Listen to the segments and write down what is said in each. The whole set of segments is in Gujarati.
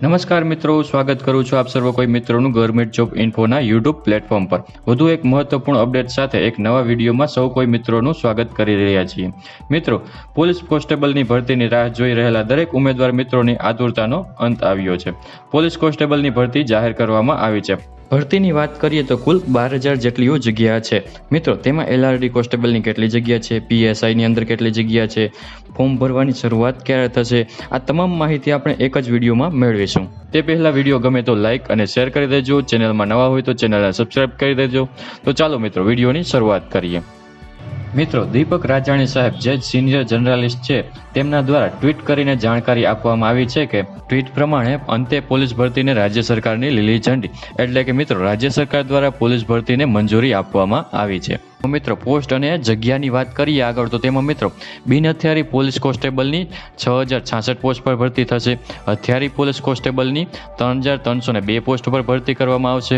નમસ્કાર મિત્રો, સ્વાગત કરું છું આપ સર્વ કોઈ મિત્રોનું ગવર્મેન્ટ જોબ ઇન્ફોના યુટ્યુબ પ્લેટફોર્મ પર વધુ એક મહત્વપૂર્ણ અપડેટ સાથે એક નવા વિડીયોમાં સૌ કોઈ મિત્રોનું સ્વાગત કરી રહ્યા છીએ। મિત્રો, પોલીસ કોન્સ્ટેબલની ભરતીની રાહ જોઈ રહેલા દરેક ઉમેદવાર મિત્રોની આતુરતાનો અંત આવ્યો છે। પોલીસ કોન્સ્ટેબલની ભરતી જાહેર કરવામાં આવી છે। ભરતીની વાત કરીએ તો કુલ 12,000 જેટલીઓ જગ્યા છે। મિત્રો, તેમાં LRD કોન્સ્ટેબલની કેટલી જગ્યા છે, PSIની અંદર કેટલી જગ્યા છે, ફોર્મ ભરવાની શરૂઆત ક્યારે થશે, આ તમામ માહિતી આપણે એક જ વિડીયોમાં મેળવીશું। તે પહેલાં વિડીયો ગમે તો લાઇક અને શેર કરી દેજો, ચેનલમાં નવા હોય તો ચેનલને સબસ્ક્રાઇબ કરી દેજો। તો ચાલો મિત્રો, વિડીયોની શરૂઆત કરીએ। મિત્રો, દીપક રાજાણી સાહેબ જે સિનિયર જર્નલિસ્ટ છે તેમના દ્વારા ટ્વીટ કરીને જાણકારી આપવામાં આવી છે કે ટ્વીટ પ્રમાણે અંતે પોલીસ ભરતીને રાજ્ય સરકારની લીલી ઝંડી એટલે કે મિત્રો રાજ્ય સરકાર દ્વારા પોલીસ ભરતીને મંજૂરી આપવામાં આવી છે। મિત્રો, પોસ્ટ અને જગ્યાની વાત કરીએ આગળ તો તેમાં મિત્રો બિન હથિયારી પોલીસ કોન્સ્ટેબલની 6,066 પોસ્ટ પર ભરતી થશે। હથિયારી પોલીસ કોન્સ્ટેબલની 3,302 પોસ્ટ પર ભરતી કરવામાં આવશે।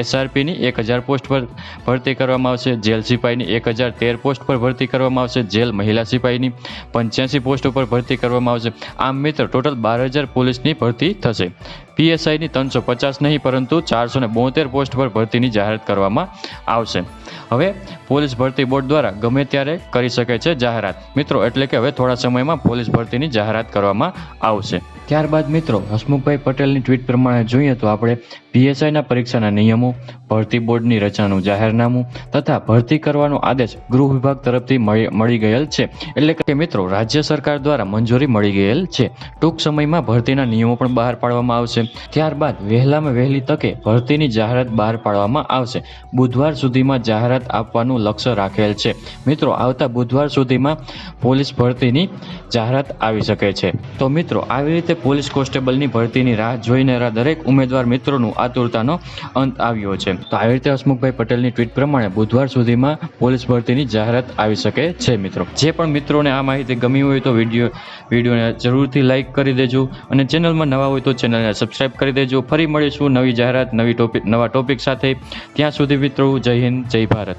SRPની 1,000 પોસ્ટ પર ભરતી કરવામાં આવશે। જેલ સિપાહીની 1,013 પોસ્ટ પર ભરતી કરવામાં આવશે। જેલ મહિલા સિપાહીની 85 પોસ્ટ પર ભરતી કરવામાં આવશે। આમ મિત્રો ટોટલ 12,000 પોલીસની ભરતી થશે। PSIની 350 નહીં પરંતુ 472 પોસ્ટ પર ભરતીની જાહેરાત કરવામાં આવશે। હવે પોલીસ ભરતી બોર્ડ દ્વારા ગમે ત્યારે કરી શકે છે જાહેરાત મિત્રો, એટલે કે હવે થોડા સમયમાં પોલીસ ભરતીની જાહેરાત કરવામાં આવશે। ત્યારબાદ મિત્રો હસમુખભાઈ પટેલની ટ્વીટ પ્રમાણે જોઈએ તો આપણે PSIના પરીક્ષાના નિયમો, ભરતી બોર્ડની રચનાનું જાહેરનામું તથા ભરતી કરવાનો આદેશ ગૃહ વિભાગ તરફથી મળી ગયેલ છે, એટલે કે મિત્રો રાજ્ય સરકાર દ્વારા મંજૂરી મળી ગયેલ છે। ટૂંક સમયમાં ભરતીના નિયમો પણ બહાર પાડવામાં આવશે। ત્યારબાદ વહેલામાં વહેલી તકે ભરતીની જાહેરાત બહાર પાડવામાં આવશે। બુધવાર સુધીમાં જાહેરાત આપવાનું લક્ષ્ય રાખેલ છે। મિત્રો, આવતા બુધવાર સુધીમાં પોલીસ ભરતીની જાહેરાત આવી શકે છે। તો મિત્રો, આવી રીતે પોલીસ કોન્સ્ટેબલની ભરતીની રાહ જોઈને દરેક ઉમેદવાર મિત્રોનું આતુરતાનો અંત આવ્યો છે। તો આવી રીતે હસમુખભાઈ પટેલની ટ્વીટ પ્રમાણે બુધવાર સુધીમાં પોલીસ ભરતીની જાહેરાત આવી શકે છે। મિત્રો, જે પણ મિત્રોને આ માહિતી ગમી હોય તો વિડીયોને જરૂરથી લાઇક કરી દેજો અને ચેનલમાં નવા હોય તો ચેનલને સબસ્ક્રાઇબ કરી દેજો। ફરી મળીશું નવી જાહેરાત નવા ટોપિક સાથે। ત્યાં સુધી મિત્રો, જય હિન્દ, જય ભારત।